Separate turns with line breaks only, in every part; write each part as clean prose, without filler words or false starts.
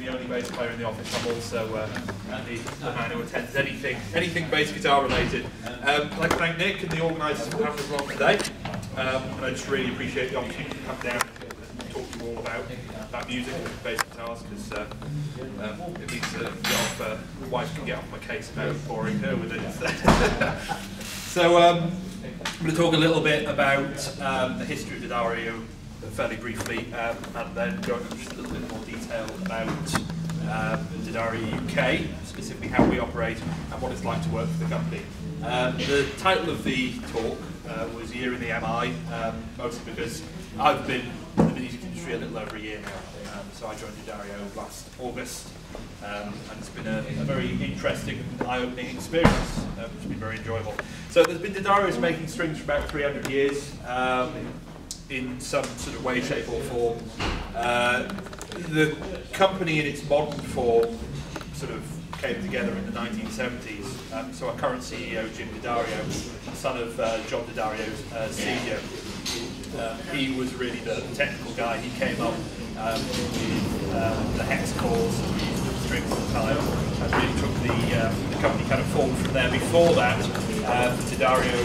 the only bass player in the office. I'm also the man who attends anything bass guitar related. I'd like to thank Nick and the organisers for having us along today. And I just really appreciate the opportunity to come down and talk to you all about music and bass guitars, because it means that my wife can get off my case about boring her with it instead. So I'm going to talk a little bit about the history of D'Addario fairly briefly, and then go into just a little bit more detail about D'Addario UK, specifically how we operate and what it's like to work for the company. The title of the talk was Year in the MI, mostly because I've been in the music industry a little over a year now. So I joined D'Addario last August, and it's been a very interesting and eye-opening experience, which has been very enjoyable. So there's been D'Addario's making strings for about 300 years, in some sort of way, shape or form. The company in its modern form sort of came together in the 1970s. So our current CEO, Jim D'Addario, son of John D'Addario Senior, he was really the technical guy. He came up with the hex chords and the strings at the time, and really took the company kind of forward from there. Before that, D'Addario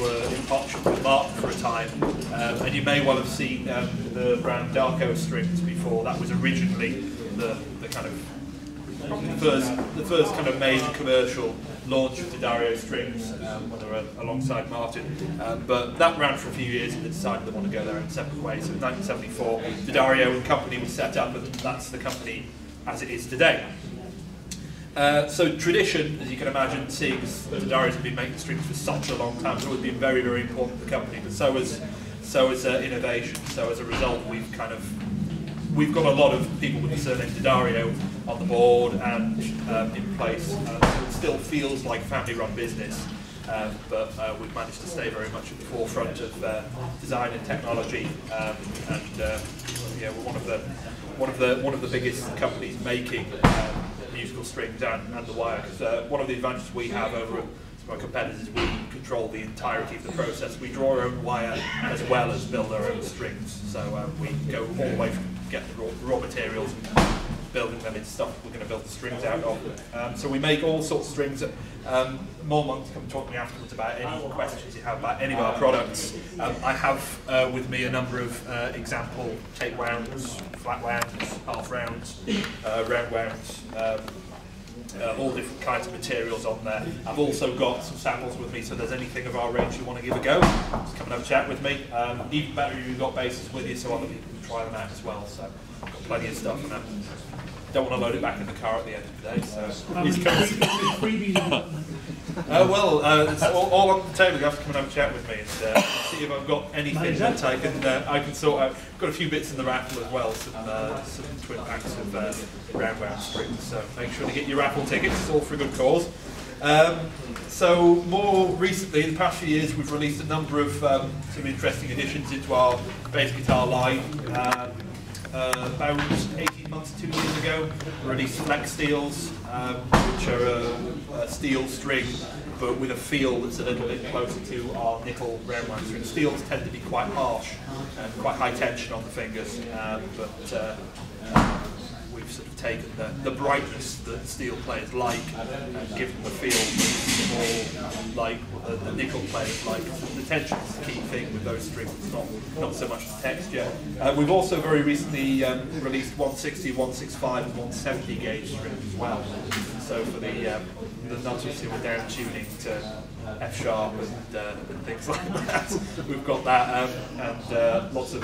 were in partnership with Mark for a time, and you may well have seen the brand Darko strings before. That was originally the kind of the first kind of major commercial launch of D'Addario strings, when they were alongside Martin. But that ran for a few years, and they decided they want to go their own separate ways. So in 1974, D'Addario and Company was set up, and that's the company as it is today. So tradition, as you can imagine, seeing as D'Addario's have been making strings for such a long time, has always been very, very important to the company. But so is innovation. So as a result, we've got a lot of people with the surname D'Addario on the board and in place. It still feels like a family-run business, but we've managed to stay very much at the forefront of design and technology, and yeah, we're one of the biggest companies making musical strings and the wire. Because one of the advantages we have over our competitors is we control the entirety of the process. We draw our own wire as well as build our own strings. So we go all the way from getting the raw materials and building them into stuff we're going to build the strings out of. So we make all sorts of strings. Mormont can talk to me afterwards about any questions you have about any of our products. I have with me a number of example tape wounds, flat wounds, half rounds, round wounds, all different kinds of materials on there. I've also got some samples with me, so if there's anything of our range you want to give a go, just come and have a chat with me. Even better if you've got bases with you, so other people can try them out as well. So I've got plenty of stuff, and I don't want to load it back in the car at the end of the day. So it's all on the table. You have to come and have a chat with me and see if I've got anything that I can sort out. Got a few bits in the raffle as well, some twin packs of round wound strings. So make sure to get your raffle tickets. It's all for a good cause. So more recently, in the past few years, we've released a number of some interesting additions into our bass guitar line. About 18 months, 2 years ago, we released Flex Steels, which are a steel string, but with a feel that's a little bit closer to our nickel round wound string. Steels tend to be quite harsh and quite high tension on the fingers, but we've sort of taken the brightness that steel players like and given them a feel that's more like the nickel players like. The tension is the key thing with those strings, it's not so much the texture. We've also very recently released 160, 165 and 170 gauge strings as well. So for the nutters who are down tuning to F sharp and things like that, we've got that, and lots of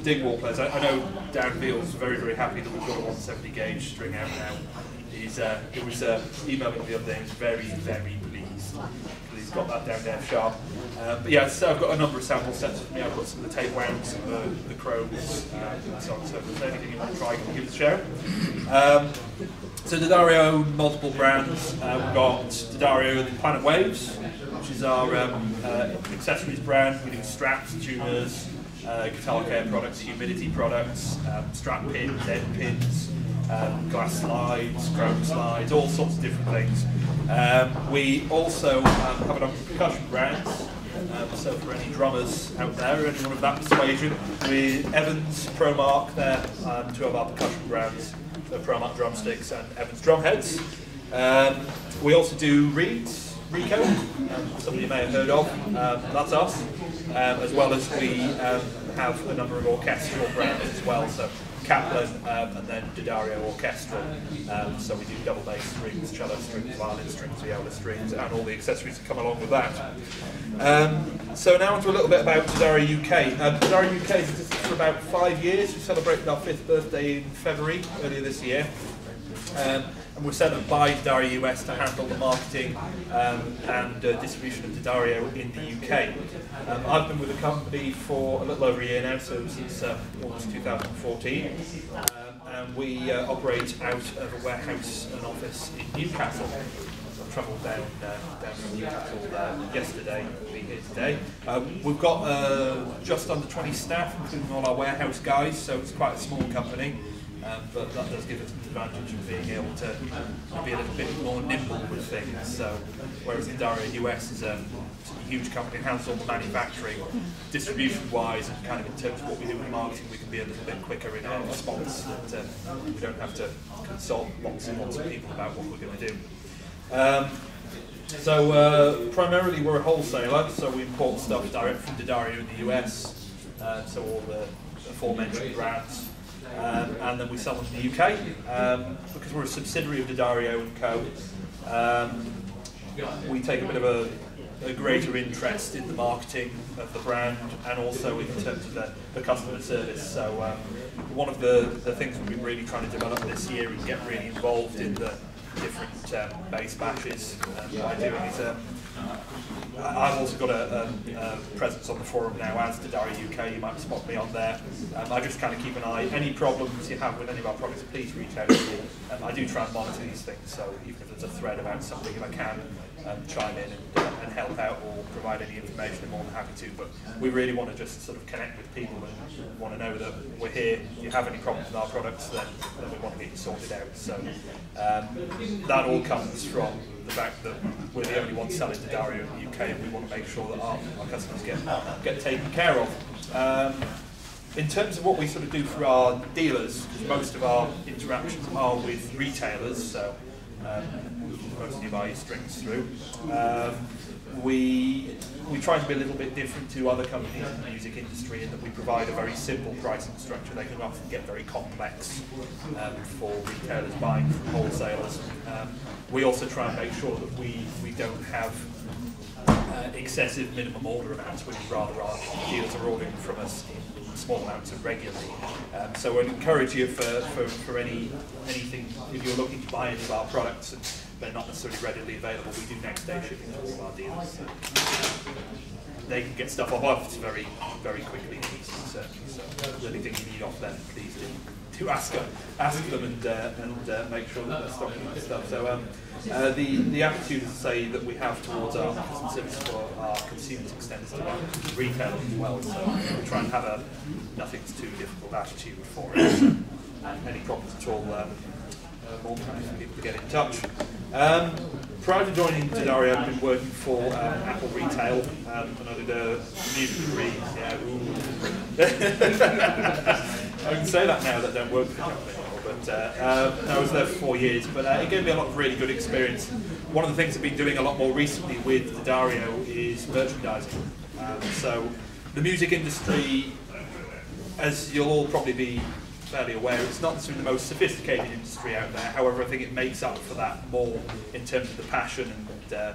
Dingwall players. I know Dan Veal's very, very happy that we've got a 170 gauge string out now. He was emailing me the other day. He's very, very pleased. He's got that down to F sharp. But yeah, so I've got a number of sample sets with me. I've got some of the tape wounds, some of the chromes, and so on. So if there's anything you want to try, give us a shout. So D'Addario own multiple brands. We've got D'Addario the Planet Waves, which is our accessories brand. We do straps, tuners, guitar care products, humidity products, strap pins, end pins, glass slides, chrome slides, all sorts of different things. We also have a number of percussion brands. So for any drummers out there, anyone of that persuasion, with Evans, ProMark, they're two of our percussion brands. so Promat drumsticks and Evans drumheads. We also do reeds, Rico, somebody you may have heard of, that's us, as well as we have a number of orchestral brands as well, so Kaplan and then D'Addario Orchestral, so we do double bass strings, cello strings, violin strings, viola strings, and all the accessories that come along with that. So now on to a little bit about D'Addario UK. D'Addario UK has existed for about 5 years. We celebrated our 5th birthday in February, earlier this year. And we're set up by D'Addario US to handle the marketing and distribution of D'Addario in the UK. I've been with the company for a little over a year now, so since August 2014. And we operate out of a warehouse and office in Newcastle. So I travelled down from Newcastle yesterday, we'll be here today. We've got just under 20 staff, including all our warehouse guys, so it's quite a small company. But that does give us an advantage of being able to be a little bit more nimble with things. So, whereas D'Addario US is a huge company, handles all the manufacturing, distribution-wise, and kind of in terms of what we do in marketing, we can be a little bit quicker in our response. That we don't have to consult lots and lots of people about what we're going to do. Primarily we're a wholesaler, so we import stuff direct from D'Addario in the US. So all the aforementioned brands. And then we sell them in the UK because we're a subsidiary of D'Addario & Co. We take a bit of a greater interest in the marketing of the brand and also in terms of the customer service. So one of the things we've been really trying to develop this year is get really involved in the different bass bashes. What I'm doing is I've also got a presence on the forum now as D'Addario UK. You might spot me on there. I just kind of keep an eye. Any problems you have with any of our products, please reach out to me. I do try and monitor these things, so even if there's a thread about something, if I can chime in and help out or provide any information, I'm more than happy to. But we really want to just sort of connect with people and want to know that we're here. If you have any problems with our products, then we want to get you sorted out. So that all comes from the fact that we're the only ones selling D'Addario in the UK, and we want to make sure that our customers get taken care of. In terms of what we sort of do for our dealers, most of our interactions are with retailers, so most of you buy your strings through. We try to be a little bit different to other companies in the music industry in that we provide a very simple pricing structure. They can often get very complex for retailers buying from wholesalers. We also try and make sure that we don't have excessive minimum order amounts. We'd rather our dealers are ordering from us in small amounts and regularly. So I'd encourage you for anything, if you're looking to buy any of our products and they're not necessarily readily available, we do next day shipping to all of our dealers. So they can get stuff off us very, very quickly and easily, certainly. So if there's anything you need off them, please do ask them and make sure that they're stocking that stuff. So the attitude, as I say, that we have towards our customer service for our consumers extends to our retailers as well. So we try and have a nothing's too difficult attitude for it. So, any problems at all, more than happy for people to get in touch. Prior to joining D'Addario, I've been working for Apple Retail, and I did a music degree. I can say that now that I don't work for the company anymore, but I was there for 4 years. But it gave me a lot of really good experience. One of the things I've been doing a lot more recently with D'Addario is merchandising. So the music industry, as you'll all probably be fairly aware, it's not necessarily the most sophisticated industry out there. However, I think it makes up for that more in terms of the passion and the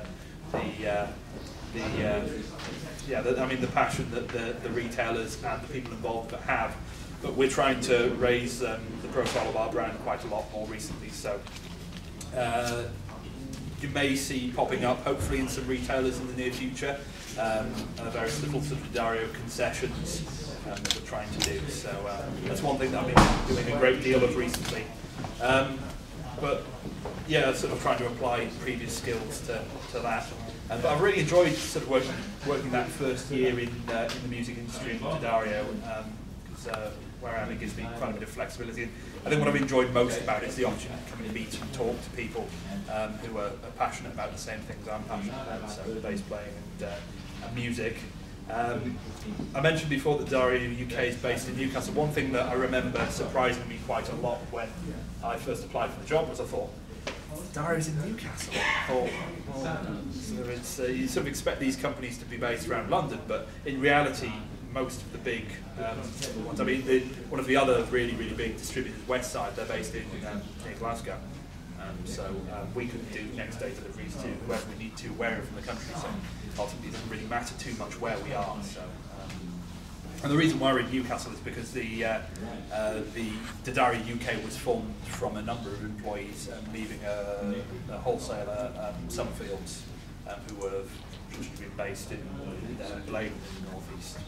passion that the retailers and the people involved have. But we're trying to raise the profile of our brand quite a lot more recently. So you may see popping up, hopefully, in some retailers in the near future, various little sort of D'Addario concessions that we're trying to do. So that's one thing that I've been doing a great deal of recently. But yeah, sort of trying to apply previous skills to that. But I've really enjoyed sort of working that first year in the music industry in D'Addario, because where I am, it gives me quite a bit of flexibility. And I think what I've enjoyed most about it is the opportunity to come and meet and talk to people who are passionate about the same things I'm passionate about, so bass playing and music. I mentioned before that Dari UK is based in Newcastle. One thing that I remember surprising me quite a lot when I first applied for the job was I thought, Dari's in Newcastle. I thought, well, you sort of expect these companies to be based around London, but in reality, most of the big ones, I mean, one of the other really big distributors, Westside, they're based in near Glasgow. So we can do next day deliveries to wherever we need to, wherever in the country. So ultimately, it doesn't really matter too much where we are. So, and the reason why we're in Newcastle is because the Dari UK was formed from a number of employees leaving a wholesaler, Summerfields, who were originally based in Blaine, in the northeast.